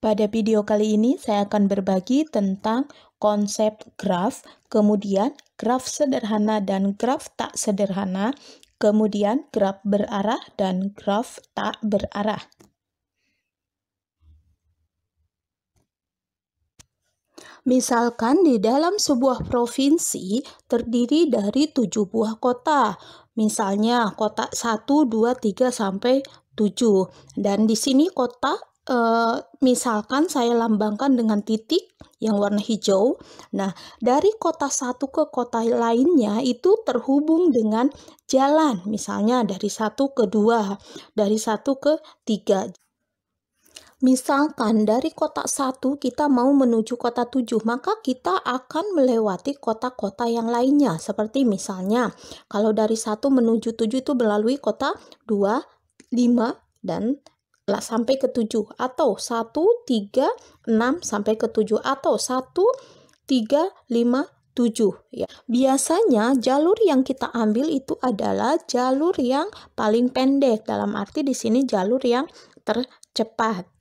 Pada video kali ini saya akan berbagi tentang konsep graf, kemudian graf sederhana dan graf tak sederhana, kemudian graf berarah dan graf tak berarah. Misalkan di dalam sebuah provinsi terdiri dari 7 buah kota. Misalnya kota 1, 2, 3, sampai 7. Dan di sini kota misalkan saya lambangkan dengan titik yang warna hijau. Nah, dari kota satu ke kota lainnya itu terhubung dengan jalan. Misalnya dari 1 ke 2, dari 1 ke 3. Misalkan dari kota 1 kita mau menuju kota 7, maka kita akan melewati kota-kota yang lainnya. Seperti misalnya, kalau dari 1 menuju 7 itu melalui kota 2, 5, dan sampai ke 7. Atau 1, 3, 6, sampai ke 7. Atau 1, 3, 5, 7. Ya. Biasanya jalur yang kita ambil itu adalah jalur yang paling pendek. Dalam arti di sini jalur yang tercepat.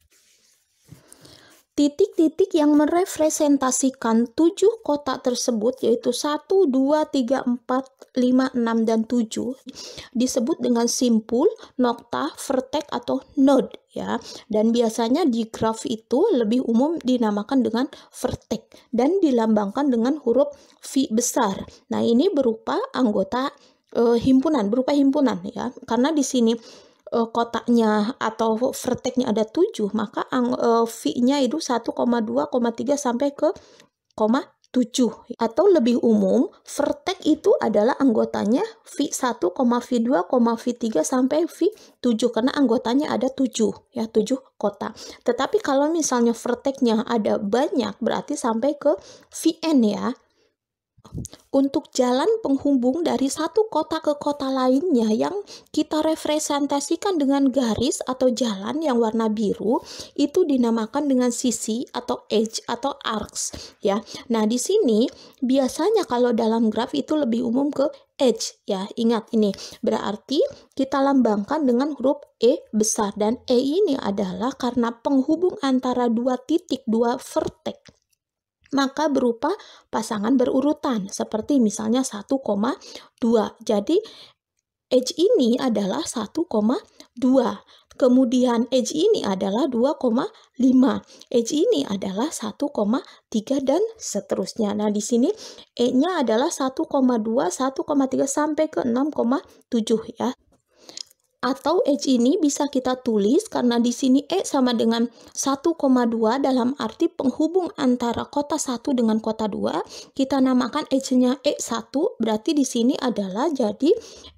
Titik-titik yang merepresentasikan 7 kota tersebut yaitu 1, 2, 3, 4, 5, 6, dan 7 disebut dengan simpul, nokta, vertex, atau node ya. Dan biasanya di graf itu lebih umum dinamakan dengan vertex dan dilambangkan dengan huruf V besar. Nah, ini berupa anggota berupa himpunan ya. Karena di sini kotaknya atau vertexnya ada 7, maka V-nya itu 1,2,3 sampai ke 7. Atau lebih umum, vertex itu adalah anggotanya V1, V2, V3 sampai V7 karena anggotanya ada 7 ya, 7 kota. Tetapi kalau misalnya vertexnya ada banyak berarti sampai ke Vn ya. Untuk jalan penghubung dari satu kota ke kota lainnya yang kita representasikan dengan garis atau jalan yang warna biru itu dinamakan dengan sisi atau edge atau arcs ya. Nah, di sini biasanya kalau dalam graf itu lebih umum ke edge ya. Ingat ini berarti kita lambangkan dengan huruf E besar, dan E ini adalah karena penghubung antara dua titik, dua vertex, maka berupa pasangan berurutan seperti misalnya 1,2. Jadi edge ini adalah 1,2. Kemudian edge ini adalah 2,5. Edge ini adalah 1,3 dan seterusnya. Nah, di sini E-nya adalah 1,2, 1,3 sampai ke 6,7 ya. Atau edge ini bisa kita tulis karena di sini E sama dengan 1,2 dalam arti penghubung antara kota 1 dengan kota 2. Kita namakan edge-nya E1, berarti di sini adalah jadi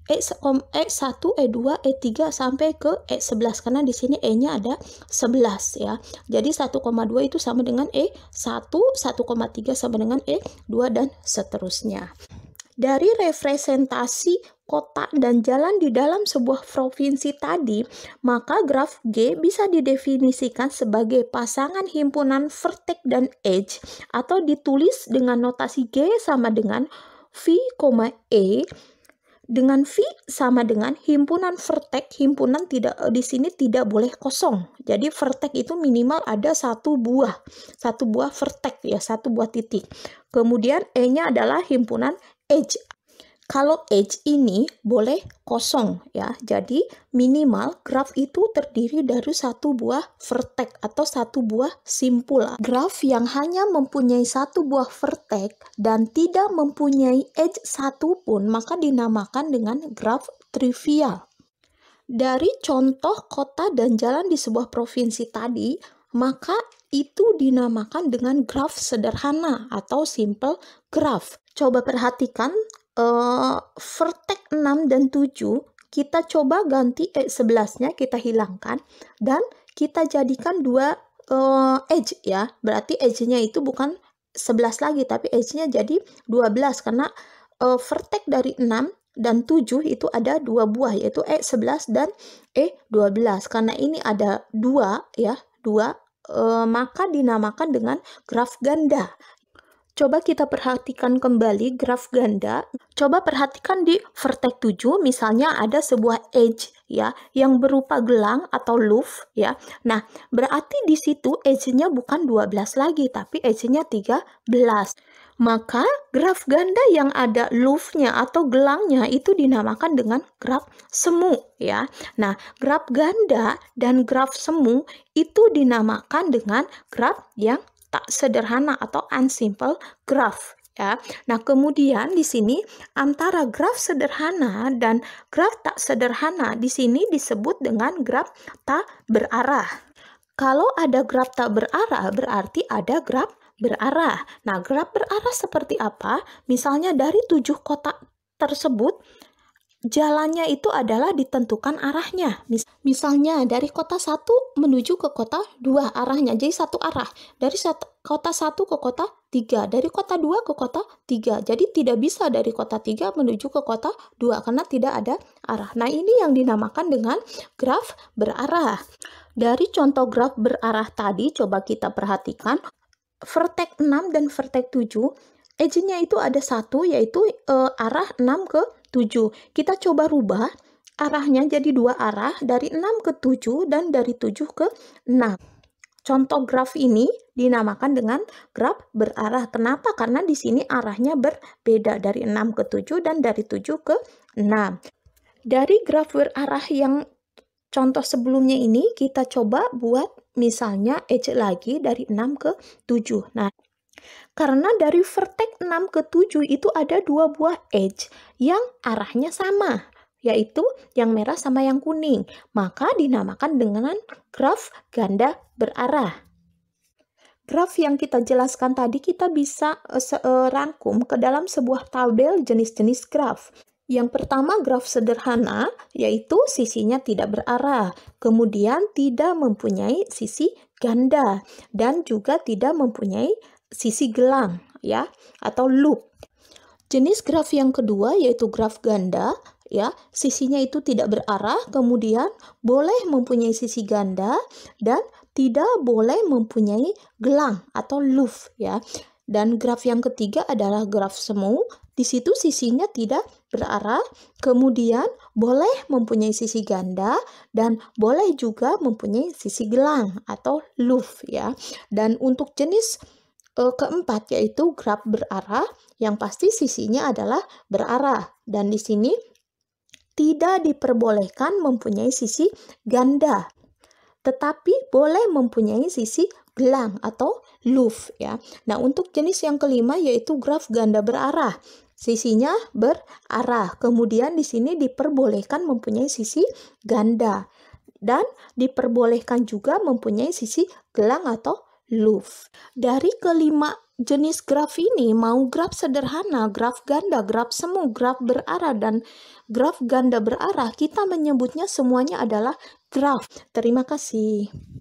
E1, E2, E3 sampai ke E11 karena di sini E-nya ada 11 ya. Jadi 1,2 itu sama dengan E1, 1,3 sama dengan E2 dan seterusnya. Dari representasi kota dan jalan di dalam sebuah provinsi tadi, maka graf G bisa didefinisikan sebagai pasangan himpunan vertex dan edge atau ditulis dengan notasi G sama dengan V, E, dengan V sama dengan himpunan vertex. Himpunan tidak di sini tidak boleh kosong. Jadi vertex itu minimal ada satu buah vertex ya, satu buah titik. Kemudian E-nya adalah himpunan edge. Kalau edge ini boleh kosong ya, jadi minimal graf itu terdiri dari satu buah vertex atau satu buah simpul. Graf yang hanya mempunyai satu buah vertex dan tidak mempunyai edge satu pun maka dinamakan dengan graf trivial. Dari contoh kota dan jalan di sebuah provinsi tadi, maka itu dinamakan dengan graf sederhana atau simple graph. Coba perhatikan vertex 6 dan 7 kita coba ganti E11-nya, kita hilangkan dan kita jadikan dua edge ya. Berarti edge-nya itu bukan 11 lagi tapi edge-nya jadi 12 karena vertex dari 6 dan 7 itu ada dua buah yaitu E11 dan E12. Karena ini ada dua ya, maka dinamakan dengan graf ganda. Coba kita perhatikan kembali graf ganda. Coba perhatikan di vertex 7, misalnya ada sebuah edge ya yang berupa gelang atau loop ya. Nah, berarti di situ edge-nya bukan 12 lagi tapi edge-nya 13. Maka graf ganda yang ada loop-nya atau gelangnya itu dinamakan dengan graf semu ya. Nah, graf ganda dan graf semu itu dinamakan dengan graf yang tak sederhana atau unsimple graph ya. Nah, kemudian di sini antara graf sederhana dan graf tak sederhana di sini disebut dengan graf tak berarah. Kalau ada graf tak berarah berarti ada graf berarah. Nah, graf berarah seperti apa? Misalnya dari 7 kotak tersebut jalannya itu adalah ditentukan arahnya. Misalnya dari kota 1 menuju ke kota 2 arahnya. Jadi satu arah. Dari kota 1 ke kota 3. Dari kota 2 ke kota 3. Jadi tidak bisa dari kota 3 menuju ke kota 2 karena tidak ada arah. Nah, ini yang dinamakan dengan graf berarah. Dari contoh graf berarah tadi coba kita perhatikan vertex 6 dan vertex 7. Edge-nya itu ada satu yaitu arah 6 ke 7. Kita coba rubah arahnya jadi dua arah dari 6 ke 7 dan dari 7 ke 6. Contoh graf ini dinamakan dengan graf berarah. Kenapa? Karena di sini arahnya berbeda dari 6 ke 7 dan dari 7 ke 6. Dari graf berarah yang contoh sebelumnya ini kita coba buat misalnya edge lagi dari 6 ke 7. Nah, karena dari vertex 6 ke 7 itu ada dua buah edge yang arahnya sama, yaitu yang merah sama yang kuning. Maka dinamakan dengan graf ganda berarah. Graf yang kita jelaskan tadi kita bisa rangkum ke dalam sebuah tabel jenis-jenis graf. Yang pertama graf sederhana, yaitu sisinya tidak berarah, kemudian tidak mempunyai sisi ganda, dan juga tidak mempunyai sisi gelang ya atau loop. Jenis graf yang kedua yaitu graf ganda ya, sisinya itu tidak berarah, kemudian boleh mempunyai sisi ganda dan tidak boleh mempunyai gelang atau loop ya. Dan graf yang ketiga adalah graf semu. Di situ sisinya tidak berarah, kemudian boleh mempunyai sisi ganda dan boleh juga mempunyai sisi gelang atau loop ya. Dan untuk jenis keempat yaitu graf berarah, yang pasti sisinya adalah berarah dan di sini tidak diperbolehkan mempunyai sisi ganda, tetapi boleh mempunyai sisi gelang atau loop ya. Nah, untuk jenis yang kelima yaitu graf ganda berarah. Sisinya berarah. Kemudian di sini diperbolehkan mempunyai sisi ganda dan diperbolehkan juga mempunyai sisi gelang atau loop. Dari kelima jenis graf ini, mau graf sederhana, graf ganda, graf semu, graf berarah, dan graf ganda berarah, kita menyebutnya semuanya adalah graf. Terima kasih.